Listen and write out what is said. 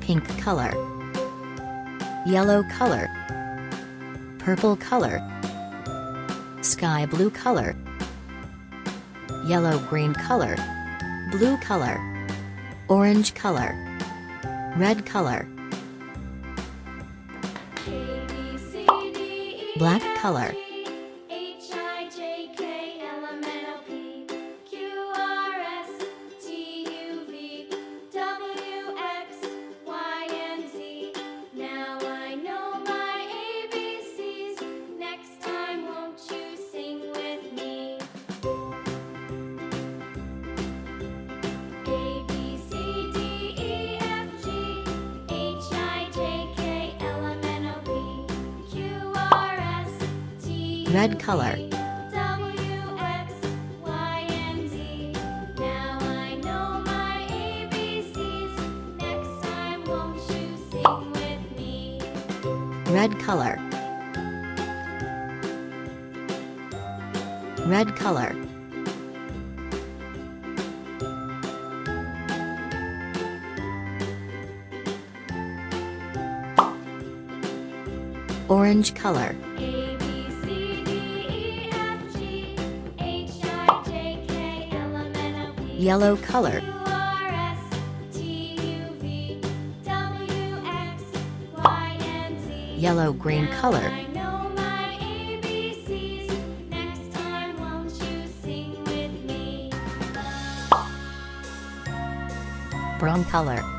pink color, yellow color, purple color, sky blue color, yellow green color, blue color, orange color, red color, black color, red color, red color, red color, orange color, yellow color, yellow green color, brown color.